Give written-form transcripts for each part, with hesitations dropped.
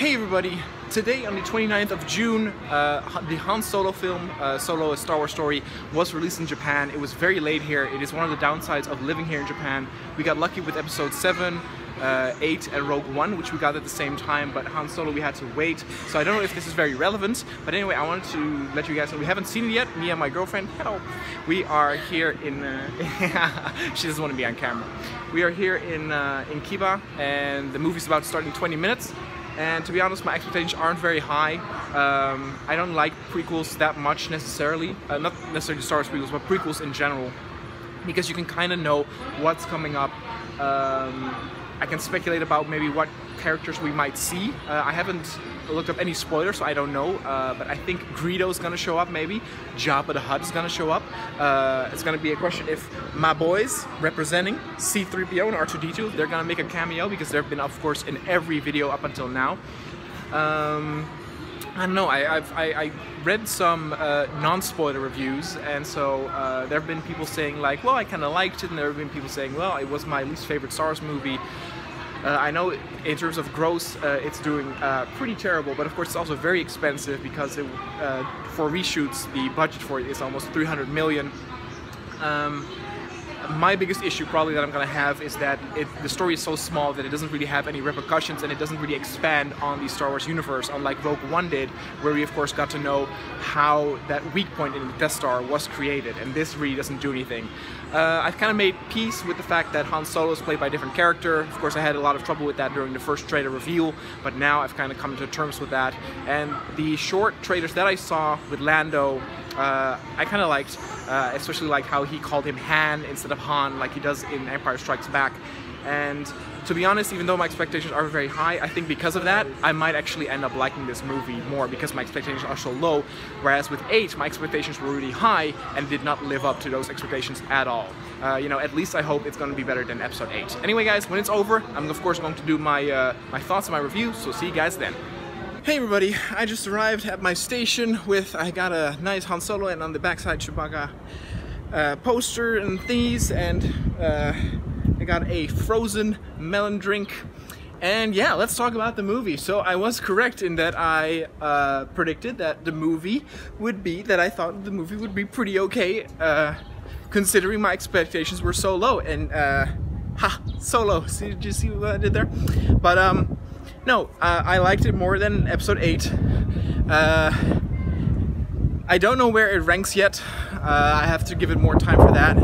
Hey everybody! Today on the 29th of June, the Han Solo film, Solo: A Star Wars Story, was released in Japan. It was very late here. It is one of the downsides of living here in Japan. We got lucky with episode 7, 8 and Rogue One, which we got at the same time, but Han Solo we had to wait. So I don't know if this is very relevant, but anyway, I wanted to let you guys know we haven't seen it yet. Me and my girlfriend, hello. We are here in, she doesn't want to be on camera. We are here in Kiba, and the movie's about to start in 20 minutes. And to be honest, my expectations aren't very high. I don't like prequels that much necessarily. Not necessarily Star Wars prequels, but prequels in general. Because you can kind of know what's coming up. I can speculate about maybe what characters we might see. I haven't looked up any spoilers, so I don't know. But I think Greedo's gonna show up maybe. Jabba the Hutt is gonna show up. It's gonna be a question if my boys representing C-3PO and R2-D2, they're gonna make a cameo because they've been, of course, in every video up until now. I don't know, I read some non-spoiler reviews, and so there have been people saying like, well, I kind of liked it, and there have been people saying, well, it was my least favorite Star Wars movie. I know in terms of gross, it's doing pretty terrible, but of course it's also very expensive because for reshoots, the budget for it is almost 300 million. My biggest issue probably that I'm gonna have is that the story is so small that it doesn't really have any repercussions, and it doesn't really expand on the Star Wars universe, unlike Rogue One did, where we of course got to know how that weak point in the Death Star was created, and this really doesn't do anything. I've kind of made peace with the fact that Han Solo is played by a different character. Of course I had a lot of trouble with that during the first trailer reveal, but now I've kind of come to terms with that, and the short trailers that I saw with Lando, I kind of liked, especially like how he called him Han instead of Han, like he does in Empire Strikes Back. And to be honest, even though my expectations are very high, I think because of that, I might actually end up liking this movie more because my expectations are so low. Whereas with 8, my expectations were really high and did not live up to those expectations at all. You know, at least I hope it's going to be better than episode 8. Anyway guys, when it's over, I'm of course going to do my, my thoughts and my review, so see you guys then. Hey everybody, I just arrived at my station with, I got a nice Han Solo and on the backside Chewbacca poster and these, and I got a frozen melon drink. And yeah, let's talk about the movie. So I was correct in that I predicted that the movie would be, that I thought the movie would be pretty okay, considering my expectations were so low. And Solo, see, did you see what I did there? But no, I liked it more than episode 8. I don't know where it ranks yet. I have to give it more time for that.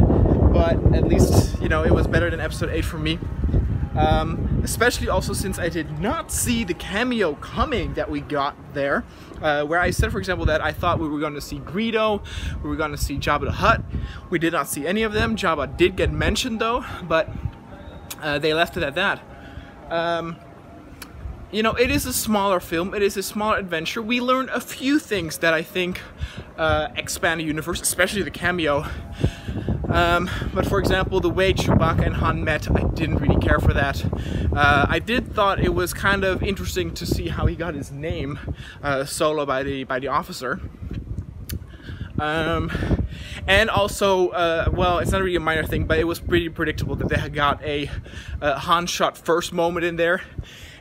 But at least, you know, it was better than episode 8 for me. Especially also since I did not see the cameo coming that we got there. Where I said, for example, that I thought we were going to see Greedo, we were going to see Jabba the Hutt. We did not see any of them. Jabba did get mentioned though, but they left it at that. You know, it is a smaller film, it is a smaller adventure. We learned a few things that I think expand the universe, especially the cameo. But for example, the way Chewbacca and Han met, I didn't really care for that. I did thought it was kind of interesting to see how he got his name, Solo, by the officer. And also, well, it's not really a minor thing, but it was pretty predictable that they had got a Han shot first moment in there,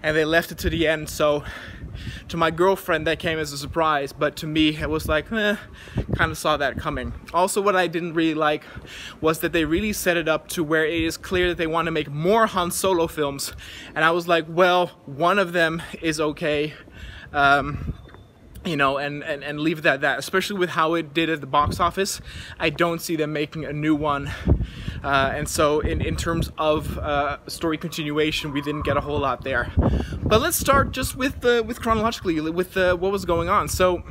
and they left it to the end. So to my girlfriend that came as a surprise, but to me it was like, kind of saw that coming. Also, what I didn't really like was that they really set it up to where it is clear that they want to make more Han Solo films, and I was like, well, one of them is okay. You know, and leave it at that, especially with how it did at the box office. I don't see them making a new one. And so in terms of story continuation, we didn't get a whole lot there. But let's start just with chronologically, with what was going on. So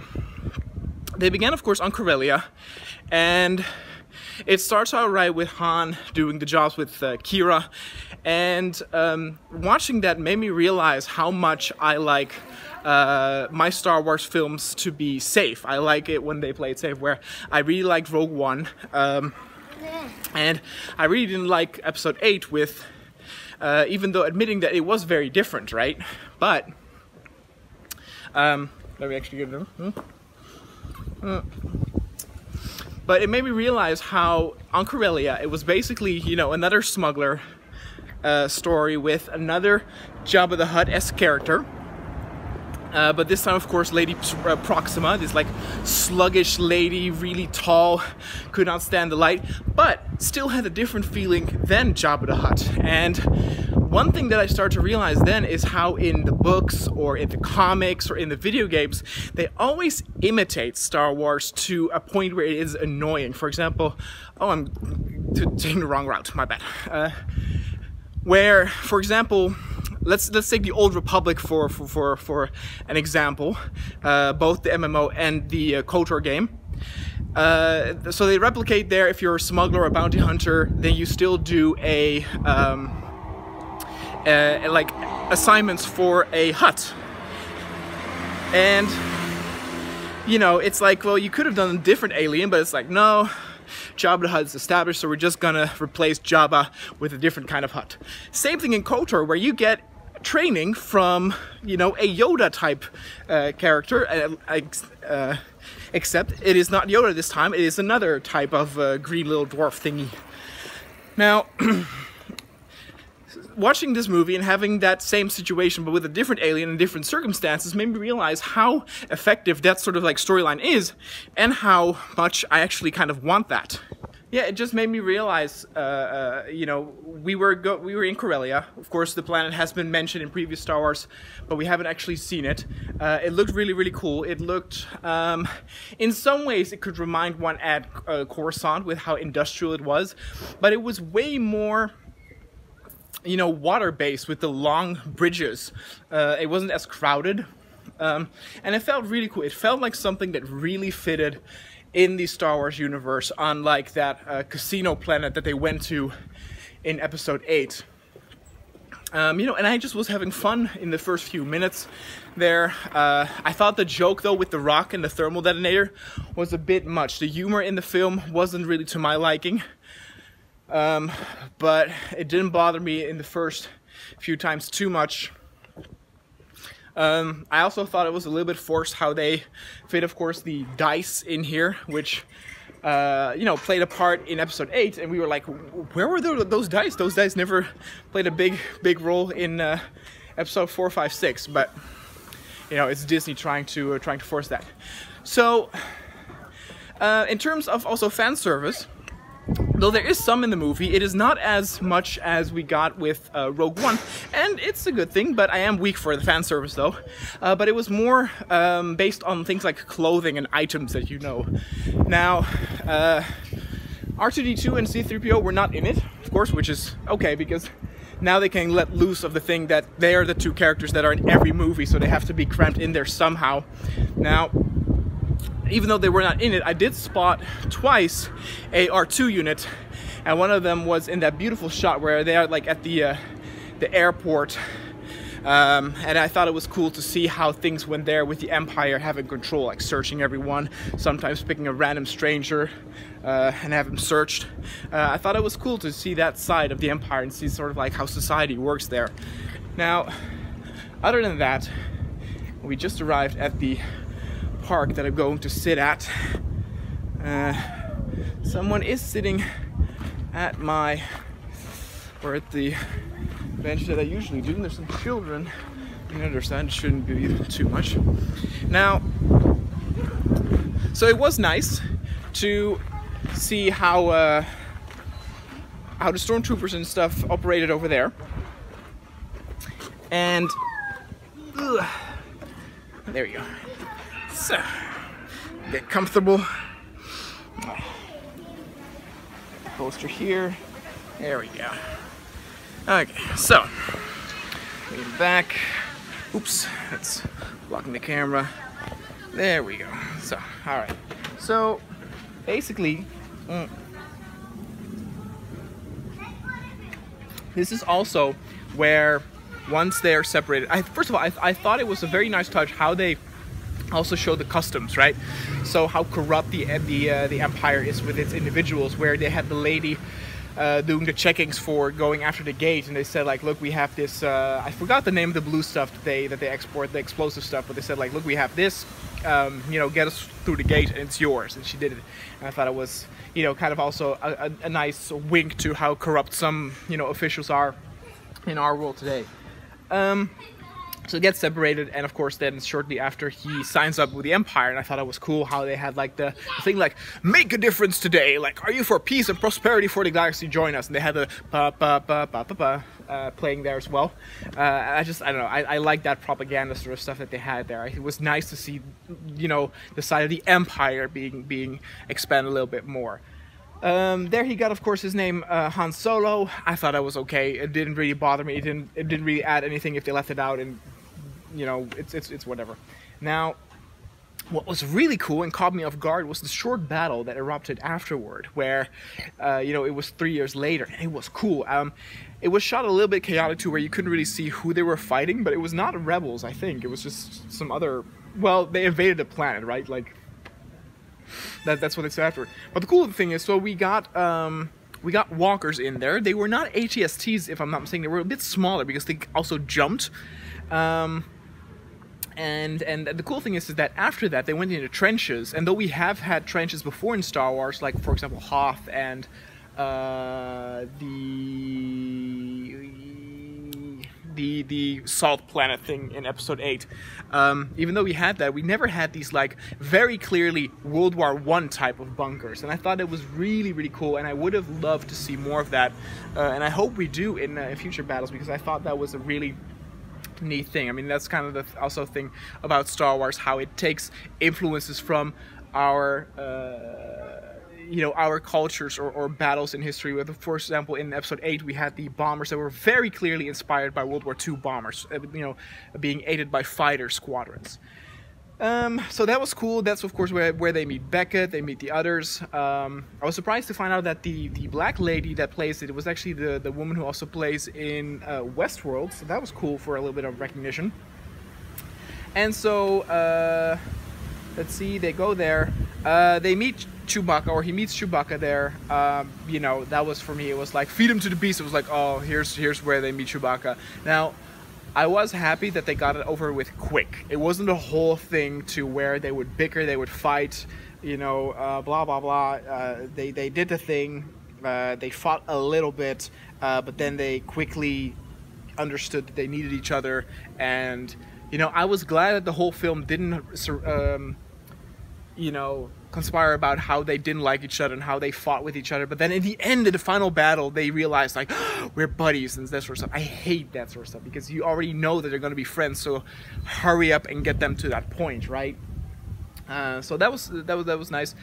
they began, of course, on Corellia, and it starts out right with Han doing the jobs with Kira, and watching that made me realize how much I like my Star Wars films to be safe. I like it when they play it safe, where I really liked Rogue One, and I really didn't like episode 8 with, even though admitting that it was very different, right? But, let me actually get it. But it made me realize how on Corellia it was basically, you know, another smuggler story with another Jabba the Hutt-esque character. But this time, of course, Lady Proxima, this like sluggish lady, really tall, could not stand the light, but still had a different feeling than Jabba the Hutt. And one thing that I started to realize then is how in the books or in the comics or in the video games, they always imitate Star Wars to a point where it is annoying. For example, oh, I'm taking the wrong route, my bad. Where, for example, let's take the Old Republic for an example, both the MMO and the KOTOR game. So they replicate there. If you're a smuggler or a bounty hunter, then you still do like assignments for a hut. And you know, it's like, well, you could have done a different alien, but it's like, no, Jabba the Hutt is established, so we're just gonna replace Jabba with a different kind of hut. Same thing in KOTOR, where you get training from, you know, a Yoda type character, except it is not Yoda this time, it is another type of green little dwarf thingy. Now, watching this movie and having that same situation but with a different alien and different circumstances made me realize how effective that sort of like storyline is and how much I actually kind of want that. Yeah, it just made me realize, you know, we were in Corellia. Of course, the planet has been mentioned in previous Star Wars, but we haven't actually seen it. It looked really, really cool. It looked, in some ways, it could remind one at Coruscant with how industrial it was, but it was way more, you know, water-based with the long bridges. It wasn't as crowded, and it felt really cool. It felt like something that really fitted in the Star Wars universe, unlike that casino planet that they went to in Episode 8. You know, and I just was having fun in the first few minutes there. I thought the joke, though, with the rock and the thermal detonator was a bit much. The humor in the film wasn't really to my liking. But it didn't bother me in the first few times too much. I also thought it was a little bit forced how they fit, of course, the dice in here, which, you know, played a part in Episode 8, and we were like, where were those dice? Those dice never played a big role in Episode 4, 5, 6, but, you know, it's Disney trying to force that. So, in terms of also fan service, though there is some in the movie, it is not as much as we got with Rogue One, and it's a good thing, but I am weak for the fan service though. But it was more based on things like clothing and items that you know. Now, R2-D2 and C-3PO were not in it, of course, which is okay, because now they can let loose of the thing that they are the two characters that are in every movie, so they have to be crammed in there somehow. Now, even though they were not in it, I did spot twice a R2 unit, and one of them was in that beautiful shot where they are like at the airport, and I thought it was cool to see how things went there with the Empire having control, like searching everyone, sometimes picking a random stranger and have him searched. I thought it was cool to see that side of the Empire and see sort of like how society works there. Now, other than that, we just arrived at the park that I'm going to sit at. Someone is sitting at at the bench that I usually do, and there's some children. You understand, it shouldn't be too much. Now, so it was nice to see how the stormtroopers and stuff operated over there. And there you go. So, get comfortable. Poster here. There we go. Okay, so lean back. Oops, that's blocking the camera. There we go. So, all right. So, basically, this is also where once they are separated. First of all, I thought it was a very nice touch how they also show the customs, right? So how corrupt the Empire is with its individuals, where they had the lady doing the checkings for going after the gate, and they said like, look, we have this, I forgot the name of the blue stuff that they export, the explosive stuff, but they said like, look, we have this, you know, get us through the gate and it's yours, and she did it. And I thought it was, you know, kind of also a nice wink to how corrupt some, you know, officials are in our world today. So they get separated, and of course then shortly after he signs up with the Empire, and I thought it was cool how they had like the thing like, make a difference today, like, are you for peace and prosperity for the galaxy, join us, and they had the playing there as well. I don't know, I like that propaganda sort of stuff that they had there. It was nice to see, you know, the side of the Empire being expanded a little bit more. There he got, of course, his name, Han Solo. I thought that was okay. It didn't really bother me. It didn't really add anything if they left it out, and you know, it's whatever. Now, what was really cool and caught me off guard was the short battle that erupted afterward, where, you know, it was 3 years later, and it was cool. It was shot a little bit chaotic too, where you couldn't really see who they were fighting, but it was not rebels, I think. It was just some other, well, they invaded the planet, right? Like, that's what it's after. But the cool thing is, so we got walkers in there. They were not ATSTs, if I'm not mistaken. They were a bit smaller because they also jumped. And the cool thing is that after that they went into trenches, and though we have had trenches before in Star Wars, like for example Hoth and the salt planet thing in episode 8, even though we had that, we never had these like very clearly World War I type of bunkers, and I thought it was really, really cool, and I would have loved to see more of that, and I hope we do in future battles, because I thought that was a really neat thing. I mean, that's kind of the also thing about Star Wars, how it takes influences from our you know, our cultures or battles in history. With, for example, in episode 8 we had the bombers that were very clearly inspired by World War II bombers, you know, being aided by fighter squadrons. So that was cool. That's of course where they meet Beckett, they meet the others. I was surprised to find out that the black lady that plays it was actually the woman who also plays in Westworld, so that was cool for a little bit of recognition. And so, let's see, they go there, they meet Chewbacca, or he meets Chewbacca there. You know, that was, for me, it was like, feed him to the beast. It was like, oh, here's where they meet Chewbacca. Now, I was happy that they got it over with quick. It wasn't a whole thing to where they would bicker, they would fight, you know, blah, blah, blah. They did the thing, they fought a little bit, but then they quickly understood that they needed each other. And, you know, I was glad that the whole film didn't, you know, conspire about how they didn't like each other and how they fought with each other, but then in the end of the final battle they realized like, oh, we're buddies and that sort of stuff. I hate that sort of stuff because you already know that they're going to be friends, so hurry up and get them to that point, right? So that was nice.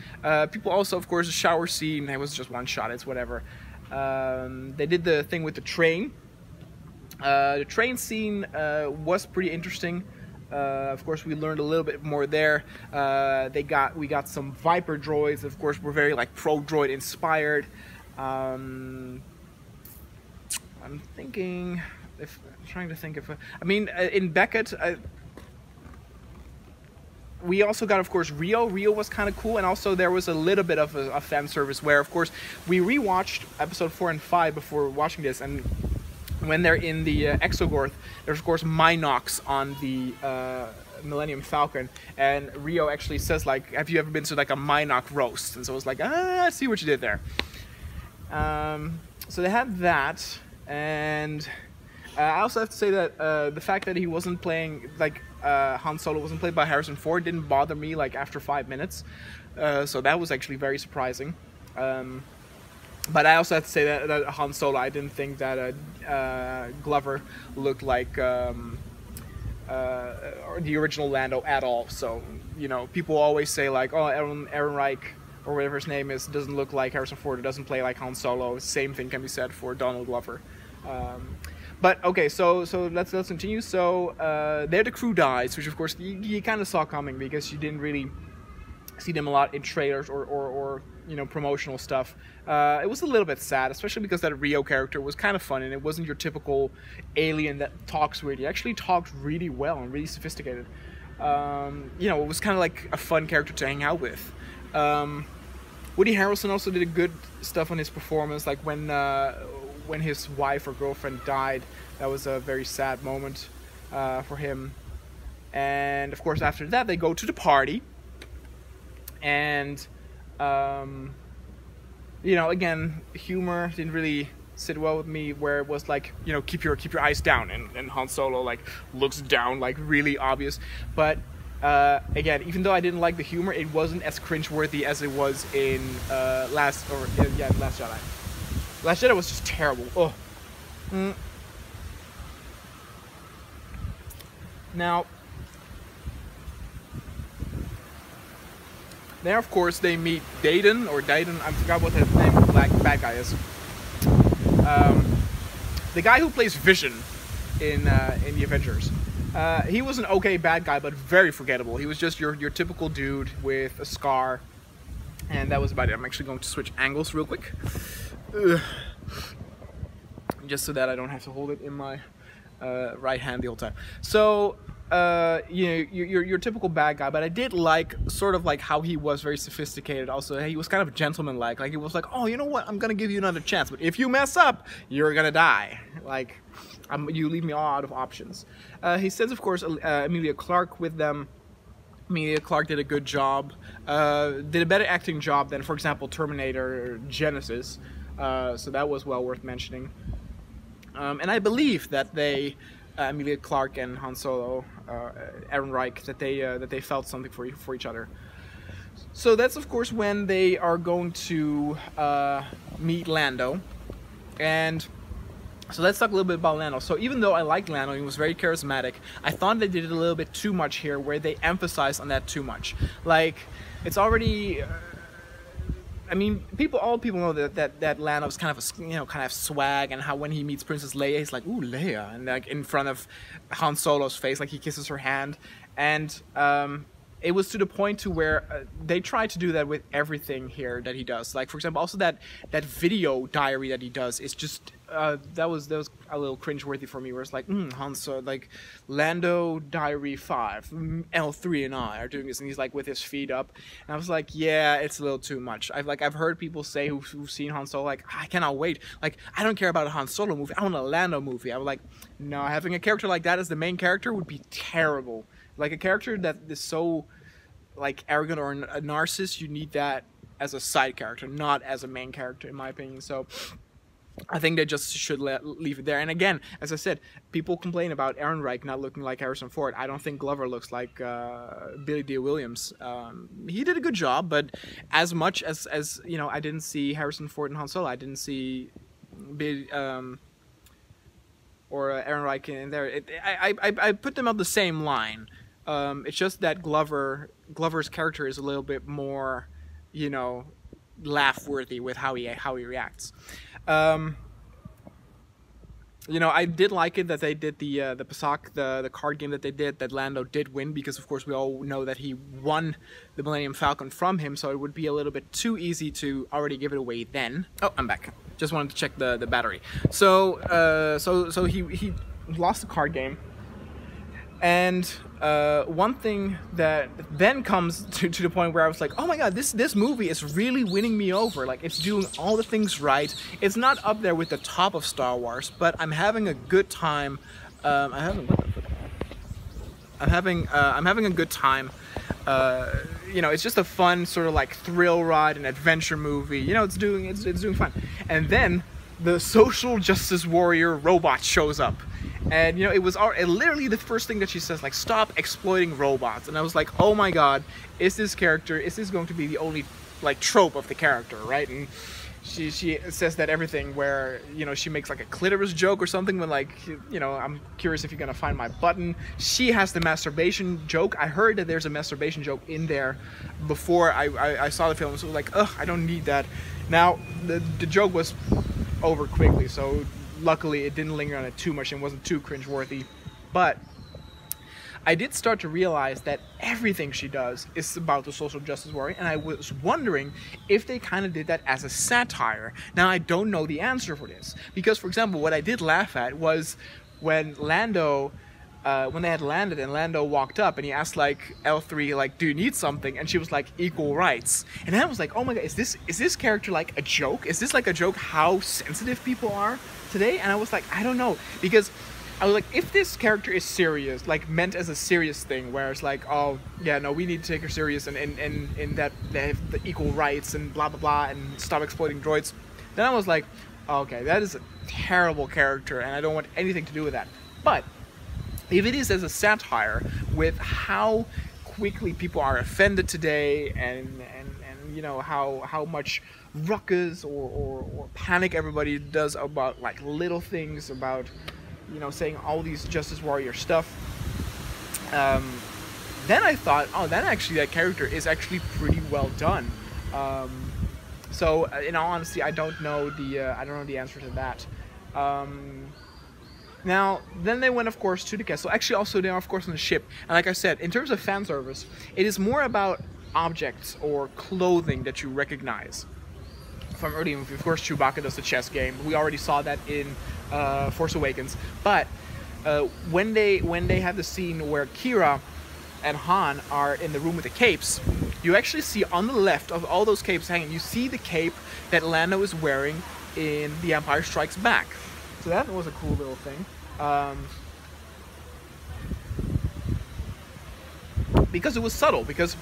People also, of course, the shower scene, it was just one shot, it's whatever. They did the thing with the train. The train scene was pretty interesting. Of course, we learned a little bit more there. We got some Viper droids. Of course, we're very like pro-droid inspired. I'm thinking, trying to think if I mean, in Beckett, we also got, of course, Rio. Rio was kind of cool, and also there was a little bit of a fan service where, of course, we rewatched episode 4 and 5 before watching this, and when they're in the Exogorth, there's of course Minox on the Millennium Falcon, and Rio actually says like, have you ever been to like a Minox roast? And so it's like, I see what you did there. So they had that, and I also have to say that the fact that he wasn't playing, like Han Solo wasn't played by Harrison Ford, didn't bother me like after 5 minutes, so that was actually very surprising. But I also have to say that Han Solo, I didn't think that Glover looked like the original Lando at all. So, you know, people always say like, oh, Aaron Reich, or whatever his name is, doesn't look like Harrison Ford, or doesn't play like Han Solo. Same thing can be said for Donald Glover. But okay, so let's continue. So there the crew dies, which of course you kind of saw coming because you didn't really see them a lot in trailers or you know, promotional stuff. It was a little bit sad, especially because that Rio character was kind of fun, and it wasn't your typical alien that talks weird. He actually talked really well and really sophisticated. You know, it was kind of like a fun character to hang out with. Woody Harrelson also did a good stuff on his performance, like when his wife or girlfriend died. That was a very sad moment for him. And of course, after that, they go to the party. And you know, again, humor, didn't really sit well with me, where it was like, you know, keep your eyes down, and Han Solo like looks down, like really obvious. But again, even though I didn't like the humor, it wasn't as cringeworthy as it was in Last Jedi. Last Jedi was just terrible. Oh. Now, there of course they meet Dayton, I forgot what the name of the bad guy is. The guy who plays Vision in the Avengers. He was an okay bad guy, but very forgettable. He was just your typical dude with a scar, and that was about it. I'm actually going to switch angles real quick, just so that I don't have to hold it in my right hand the whole time. So you know, your typical bad guy, but I did like sort of like how he was very sophisticated. Also, he was kind of gentleman-like. Like he was like, oh, you know what? I'm gonna give you another chance, but if you mess up, you're gonna die. Like, you leave me all out of options. He sends, of course, Emilia Clarke with them. Emilia Clarke did a good job. Did a better acting job than, for example, Terminator or Genesis. So that was well worth mentioning. And I believe that they, Emilia Clarke and Han Solo, Aaron Reich, that they felt something for each other. So that's of course when they are going to meet Lando, and so let's talk a little bit about Lando. So even though I liked Lando, he was very charismatic, I thought they did it a little bit too much here, where they emphasized on that too much. Like, it's already. I mean, all people know that Lando's kind of swag, and how when he meets Princess Leia, he's like, "Ooh, Leia," and like in front of Han Solo's face, like he kisses her hand, and it was to the point to where they tried to do that with everything here that he does. Like, for example, also that video diary that he does is just that was a little cringeworthy for me, where it's like, Han Solo, like, Lando Diary 5, L3 and I are doing this, and he's like with his feet up, and I was like, yeah, it's a little too much. I've heard people say who've seen Han Solo, like, I cannot wait. Like, I don't care about a Han Solo movie, I want a Lando movie. I was like, no, having a character like that as the main character would be terrible. Like, a character that is so, like, arrogant or a narcissist, you need that as a side character, not as a main character, in my opinion. So I think they just should leave it there. And again, as I said, people complain about Aaron Reich not looking like Harrison Ford. I don't think Glover looks like Billy D. Williams. He did a good job, but as much as you know, I didn't see Harrison Ford and Han Solo. I didn't see Billy, or Aaron Reich in there. I put them on the same line. It's just that Glover's character is a little bit more, you know, laugh-worthy with how he reacts. You know, I did like it that they did the Pasak, the card game that they did, that Lando did win, because of course we all know that he won the Millennium Falcon from him, so it would be a little bit too easy to already give it away then. Oh, I'm back. Just wanted to check the battery. So he lost the card game. And one thing that then comes to the point where I was like, oh my god, this movie is really winning me over. Like, it's doing all the things right. It's not up there with the top of Star Wars, but I'm having a good time. I'm having a good time. You know, it's just a fun sort of like thrill ride, an adventure movie. You know, it's doing fun. And then the social justice warrior robot shows up. And, you know, it was literally the first thing that she says, like, stop exploiting robots. And I was like, oh my god, is this going to be the only, like, trope of the character, right? And she says that everything where, you know, she makes, like, a clitoris joke or something when, like, you know, I'm curious if you're gonna find my button. She has the masturbation joke. I heard that there's a masturbation joke in there before I saw the film, so like, ugh, I don't need that. Now, the joke was over quickly, so luckily it didn't linger on it too much and wasn't too cringeworthy. But I did start to realize that everything she does is about the social justice warrior, and I was wondering if they kind of did that as a satire. Now, I don't know the answer for this, because, for example, what I did laugh at was when Lando, when they had landed and Lando walked up and he asked, like, L3, like, do you need something? And she was like, equal rights. And I was like, oh my god, is this character like a joke? Is this like a joke how sensitive people are today? And I was like, I don't know, because I was like, if this character is serious, like meant as a serious thing, where it's like, oh yeah, no, we need to take her serious, and that they have the equal rights and blah blah blah and stop exploiting droids, then I was like, Okay, that is a terrible character, and I don't want anything to do with that. But if it is as a satire with how quickly people are offended today, and you know how much ruckus or panic everybody does about like little things, about, you know, saying all these Justice Warrior stuff, then I thought, oh, then actually that character is actually pretty well done. So in all honesty, I don't know the answer to that. Now, then they went, of course, to the castle. Actually, also, they are, of course, on the ship. And like I said, in terms of fan service, it is more about objects or clothing that you recognize from early. Of course, Chewbacca does the chess game. We already saw that in Force Awakens. But when they have the scene where Kira and Han are in the room with the capes, you actually see on the left of all those capes hanging, you see the cape that Lando is wearing in The Empire Strikes Back. So that was a cool little thing. Because it was subtle, because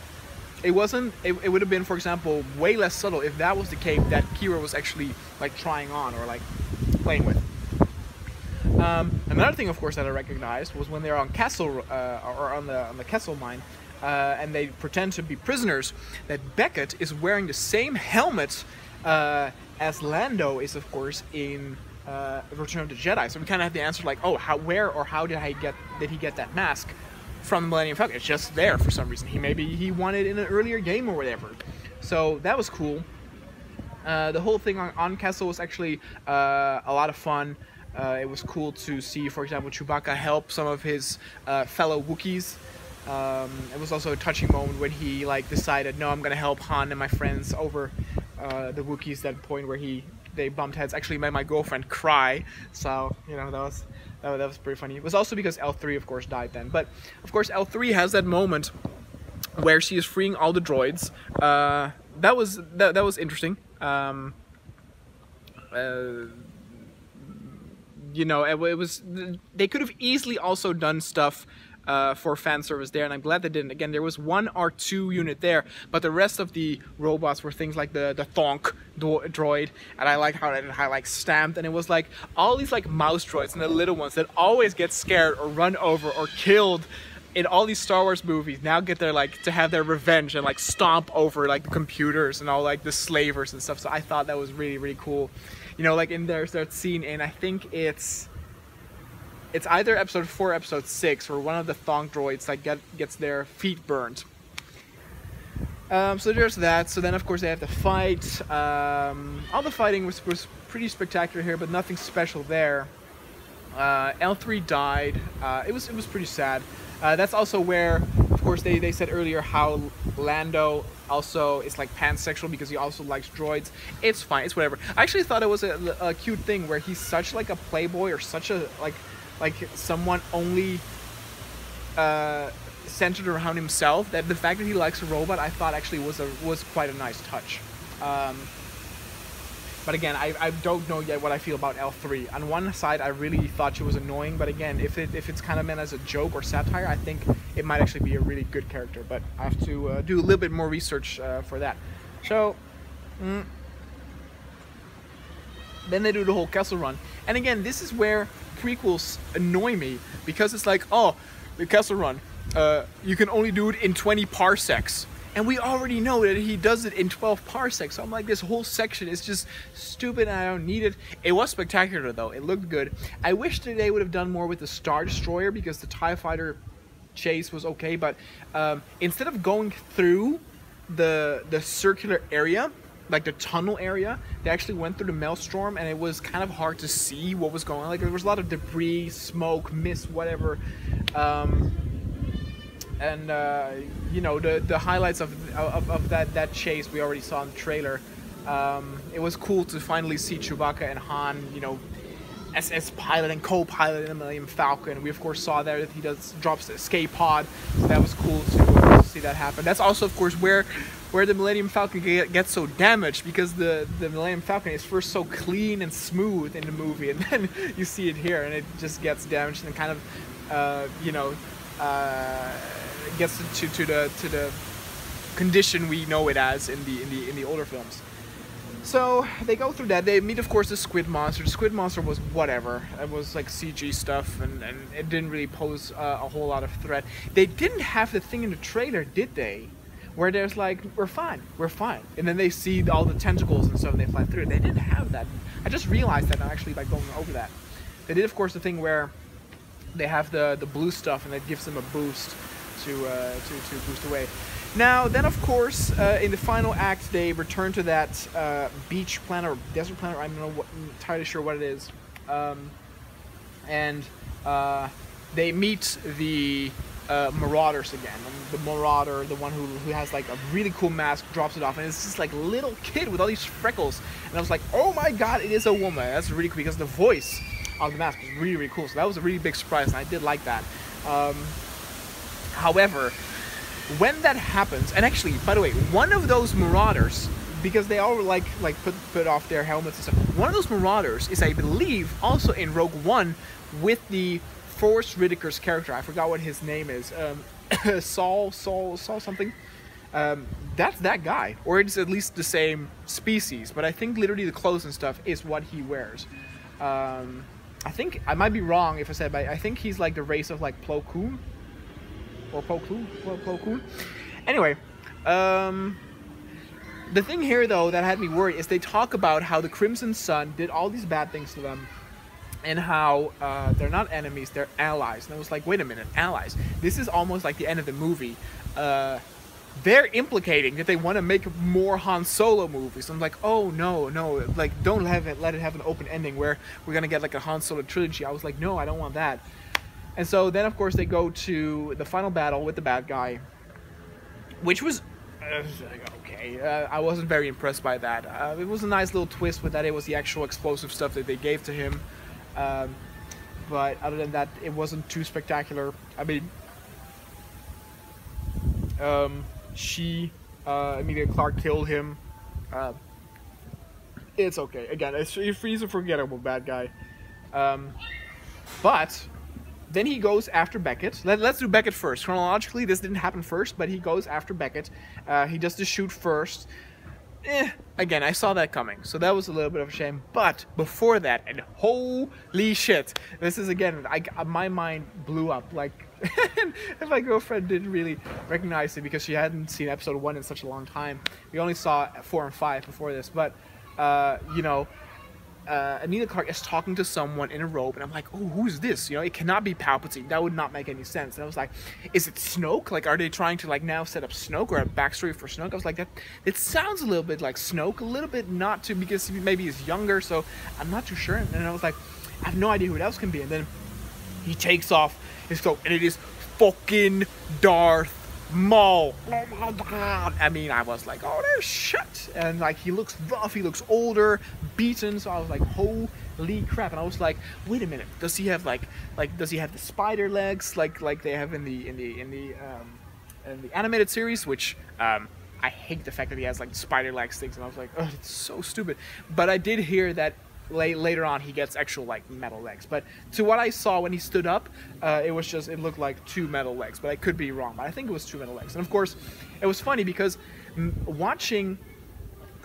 it wasn't, it would have been, for example, way less subtle if that was the cape that Kira was actually like trying on or like playing with. Another thing, of course, that I recognized was when they're on Castle, or on the Kessel mine, and they pretend to be prisoners, that Beckett is wearing the same helmet as Lando is, of course, in Return of the Jedi. So we kind of have the answer like, oh, where or how did he get that mask from the Millennium Falcon? It's just there for some reason. Maybe he won it in an earlier game or whatever. So that was cool. The whole thing on Kessel was actually a lot of fun. It was cool to see, for example, Chewbacca help some of his fellow Wookiees. It was also a touching moment when he like decided, no, I'm gonna help Han and my friends over the Wookiees. That point where they bumped heads actually made my girlfriend cry. So, you know, that was pretty funny. It was also because L3, of course, died then. But of course, L3 has that moment where she is freeing all the droids. That was interesting. You know, it was, they could have easily also done stuff for fan service there, and I'm glad they didn't. Again, there was one R2 unit there, but the rest of the robots were things like the Thonk droid, and I like how it had like stamped, and it was like all these like mouse droids and the little ones that always get scared or run over or killed in all these Star Wars movies now get their like to have their revenge and like stomp over like the computers and all like the slavers and stuff. So I thought that was really, really cool. You know, like there's that scene in, I think it's either episode 4 or episode 6 where one of the Thonk droids like gets their feet burned. So there's that. So then of course they have to fight. All the fighting was pretty spectacular here, but nothing special there. L3 died. It was pretty sad. That's also where, of course, they said earlier how Lando also is like pansexual because he also likes droids. It's fine, it's whatever. I actually thought it was a cute thing where he's such like a playboy or such a like someone only centered around himself, that the fact that he likes a robot I thought actually was quite a nice touch. But again, I don't know yet what I feel about L3. On one side, I really thought she was annoying, but again, if it's kind of meant as a joke or satire, I think it might actually be a really good character. But I have to do a little bit more research for that. So, then they do the whole Kessel Run. And again, this is where prequels annoy me, because it's like, oh, the Kessel Run, you can only do it in 20 parsecs. And we already know that he does it in 12 parsecs. So I'm like, this whole section is just stupid and I don't need it. It was spectacular though. It looked good. I wish that they would have done more with the Star Destroyer, because the TIE Fighter chase was okay. But instead of going through the circular area, like the tunnel area, they actually went through the Maelstrom, and it was kind of hard to see what was going on. Like there was a lot of debris, smoke, mist, whatever. And you know, the highlights of that chase we already saw in the trailer. It was cool to finally see Chewbacca and Han, you know, as pilot and co-pilot in the Millennium Falcon. We of course saw there that he drops the escape pod, so that was cool to see that happen. That's also of course where the Millennium Falcon gets so damaged, because the Millennium Falcon is first so clean and smooth in the movie, and then you see it here and it just gets damaged and kind of you know, gets to the condition we know it as in the older films. So they go through that. They meet, of course, the squid monster. The squid monster was whatever. It was like CG stuff, and it didn't really pose a whole lot of threat. They didn't have the thing in the trailer, did they? Where there's like, we're fine, and then they see all the tentacles and stuff, and they fly through it. They didn't have that. I just realized that actually by going over that. They did, of course, the thing where they have the blue stuff, and that gives them a boost to boost away. Now, then, of course, in the final act, they return to that beach planet or desert planet. I'm not entirely sure what it is, and they meet the Marauders again. And the Marauder, the one who has like a really cool mask, drops it off, and it's this like little kid with all these freckles. And I was like, oh my god, it is a woman. That's really cool because the voice of the mask was really, really cool. So that was a really big surprise, and I did like that. However, when that happens, and actually, by the way, one of those Marauders, because they all like put off their helmets and stuff, one of those Marauders is, I believe, also in Rogue One with the Forrest Whitaker's character. I forgot what his name is. Saul something. That's that guy, or it's at least the same species. But I think literally the clothes and stuff is what he wears. I think I might be wrong if I said, but I think he's like the race of like Plo Koon. Or Plo Koon. Anyway, the thing here though that had me worried is they talk about how the Crimson Sun did all these bad things to them, and how they're not enemies, they're allies. And I was like, wait a minute, allies? This is almost like the end of the movie. They're implicating that they want to make more Han Solo movies. I'm like, oh no, like don't let it have an open ending where we're gonna get like a Han Solo trilogy. I was like, no, I don't want that. And so then, of course, they go to the final battle with the bad guy, which was okay. I wasn't very impressed by that. It was a nice little twist with that. It was the actual explosive stuff that they gave to him. But other than that, it wasn't too spectacular. I mean, Emilia Clarke killed him. It's okay. Again, he's a forgettable bad guy. But then he goes after Beckett. Let's do Beckett first. Chronologically, this didn't happen first, but he goes after Beckett. He does the shoot first. Again, I saw that coming, so that was a little bit of a shame. But before that, and holy shit, this is again, my mind blew up. Like, and my girlfriend didn't really recognize it because she hadn't seen episode 1 in such a long time. We only saw 4 and 5 before this, but you know. Emilia Clarke is talking to someone in a robe, and I'm like, oh, who's this? You know, it cannot be Palpatine. That would not make any sense. And I was like, is it Snoke? Like, are they trying to like now set up Snoke or a backstory for Snoke? I was like, that it sounds a little bit like Snoke, a little bit not to, because maybe he's younger, so I'm not too sure. And I was like, I have no idea who else can be. And then he takes off his cloak, and it is fucking Darth Maul. Oh my god. I mean, I was like, oh, there's shit. And like, he looks rough, he looks older, beaten. So I was like, holy crap. And I was like, wait a minute, does he have like does he have the spider legs like they have in the animated series? Which I hate the fact that he has like spider legs things. And I was like, oh, it's so stupid. But I did hear that later on he gets actual like metal legs, but to what I saw when he stood up, it looked like 2 metal legs, but I could be wrong, but I think it was 2 metal legs. And of course it was funny because watching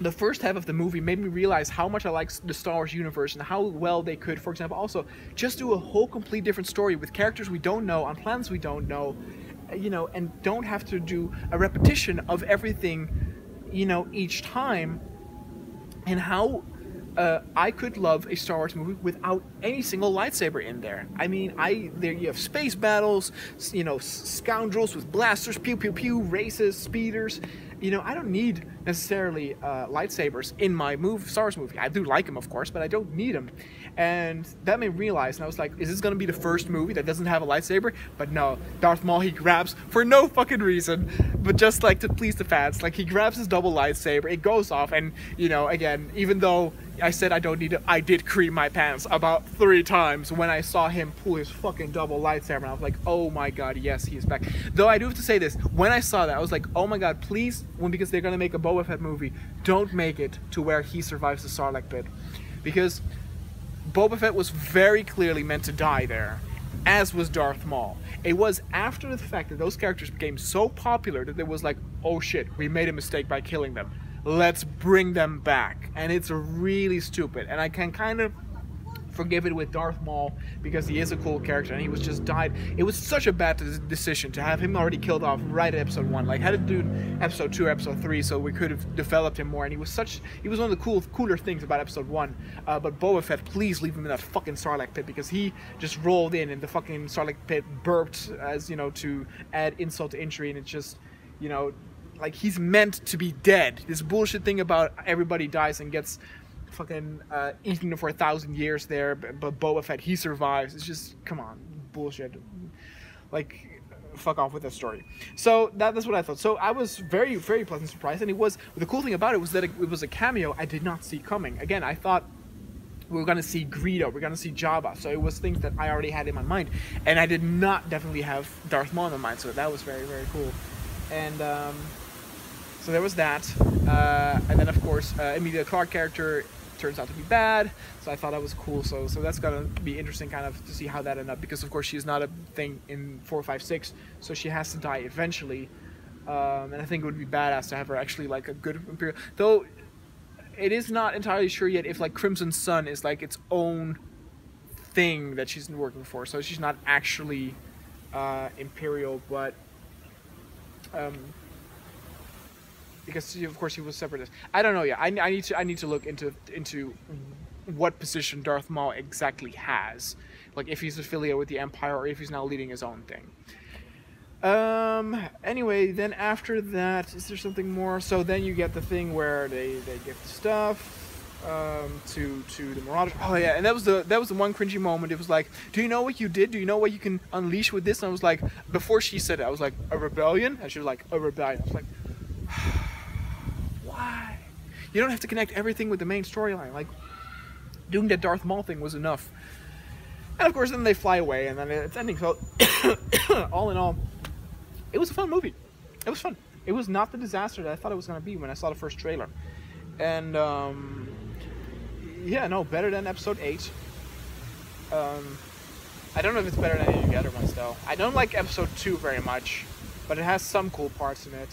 the first half of the movie made me realize how much I like the Star Wars universe and how well they could, for example, also just do a whole complete different story with characters we don't know on planets we don't know, you know, and don't have to do a repetition of everything, you know, each time. And how I could love a Star Wars movie without any single lightsaber in there. I mean, there you have space battles, you know, scoundrels with blasters, pew pew pew, races, speeders. You know, I don't need necessarily lightsabers in my Star Wars movie. I do like them, of course, but I don't need them. And that made me realize, and I was like, is this going to be the first movie that doesn't have a lightsaber? But no, Darth Maul, he grabs for no fucking reason, but just like to please the fans. Like, he grabs his double lightsaber, it goes off, and, you know, again, even though I said I don't need it, I did cream my pants about 3 times when I saw him pull his fucking double lightsaber, and I was like, oh my god, yes, he is back. Though I do have to say this, when I saw that, I was like, oh my god, please, because they're going to make a Boba Fett movie, don't make it to where he survives the Sarlacc pit. Because Boba Fett was very clearly meant to die there, as was Darth Maul. It was after the fact that those characters became so popular that it was like, oh shit, we made a mistake by killing them. let's bring them back. And it's really stupid. And I can kind of forgive it with Darth Maul because he is a cool character and he was just died. It was such a bad decision to have him already killed off right at episode 1. Like, had to do episode 2, episode 3, so we could have developed him more. And he was one of the cooler things about episode 1. But Boba Fett, please leave him in that fucking Sarlacc pit, because he just rolled in and the fucking Sarlacc pit burped, as you know, to add insult to injury, and it just, you know, like, he's meant to be dead. This bullshit thing about everybody dies and gets fucking eaten for 1,000 years there, but Boba Fett, he survives. It's just, come on, bullshit. Like, fuck off with that story. So that's what I thought. So I was very, very pleasantly surprised, and it was, the cool thing about it was that it was a cameo I did not see coming. Again, I thought we were gonna see Greedo, we're gonna see Jabba, so it was things that I already had in my mind, and I did not definitely have Darth Maul in my mind, so that was very, very cool. And so there was that, and then of course Emilia Clarke character turns out to be bad, so I thought that was cool. So that's gonna be interesting, kind of, to see how that ended up, because of course she's not a thing in 4, 5, 6, so she has to die eventually. And I think it would be badass to have her actually like a good Imperial, though it is not entirely sure yet if like Crimson Sun is like its own thing that she's working for, so she's not actually Imperial, but because of course he was separatist. I don't know yet. I need to look into what position Darth Maul exactly has, like if he's affiliated with the Empire or if he's now leading his own thing. Anyway, then after that, is there something more? So then you get the thing where they give stuff to the Marauders. Oh yeah, and that was the one cringy moment. It was like, do you know what you did? Do you know what you can unleash with this? And I was like, before she said it, I was like, a rebellion? And she was like, a rebellion. I was like, why? You don't have to connect everything with the main storyline. Like, doing that Darth Maul thing was enough. And of course, then they fly away, and then it's ending. So, all in all, it was a fun movie. It was fun. It was not the disaster that I thought it was going to be when I saw the first trailer. And, yeah, no, better than episode 8. I don't know if it's better than any of the other ones, though. I don't like episode 2 very much, but it has some cool parts in it.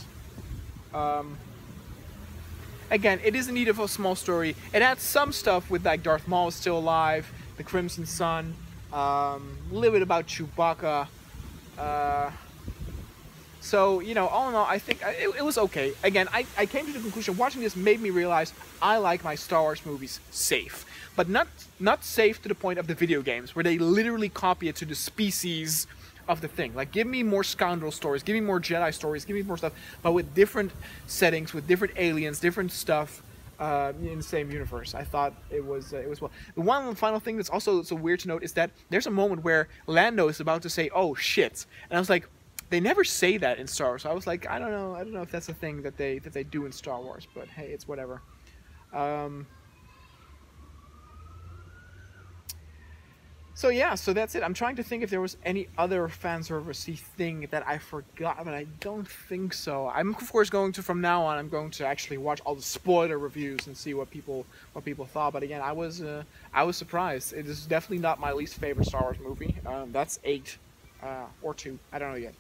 Again, it is in need of a small story. It had some stuff with, like, Darth Maul is still alive, the Crimson Sun, a little bit about Chewbacca. So, you know, all in all, I think it was okay. Again, I came to the conclusion, watching this made me realize I like my Star Wars movies safe. But not safe to the point of the video games, where they literally copy it to the species of the thing. Like, give me more scoundrel stories, give me more Jedi stories, give me more stuff, but with different settings, with different aliens, different stuff in the same universe. I thought it was well. The one final thing that's also so weird to note is that there's a moment where Lando is about to say, "Oh shit," and I was like, they never say that in Star Wars. So I was like, I don't know if that's a thing that they do in Star Wars, but hey, it's whatever. So yeah, so that's it. I'm trying to think if there was any other fan service-y thing that I forgot, but I don't think so. I'm of course going to, from now on, I'm going to actually watch all the spoiler reviews and see what people thought. But again, I was surprised. It is definitely not my least favorite Star Wars movie. That's 8 or 2. I don't know yet.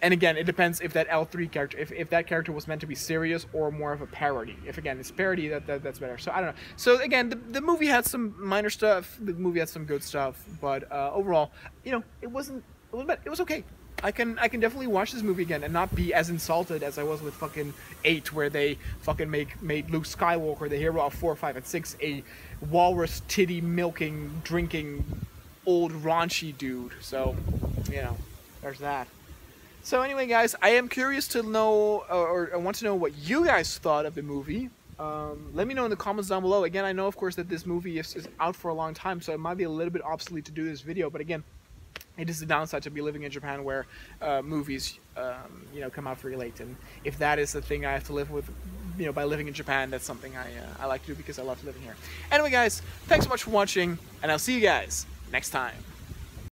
And again, it depends if that L3 character, if that character was meant to be serious or more of a parody. If again it's parody, that's better. So I don't know. So again, the movie had some minor stuff. The movie had some good stuff, but overall, you know, it wasn't bad. It was okay. I can definitely watch this movie again and not be as insulted as I was with fucking 8, where they fucking made Luke Skywalker, the hero of 4, 5, and 6, a walrus titty milking, drinking, old raunchy dude. So, you know, there's that. So anyway, guys, I am curious to know, or I want to know what you guys thought of the movie. Let me know in the comments down below. Again, I know, of course, that this movie is out for a long time, so it might be a little bit obsolete to do this video. But again, it is the downside to be living in Japan, where movies, you know, come out very late. And if that is the thing I have to live with, you know, by living in Japan, that's something I like to do because I love living here. Anyway, guys, thanks so much for watching, and I'll see you guys next time.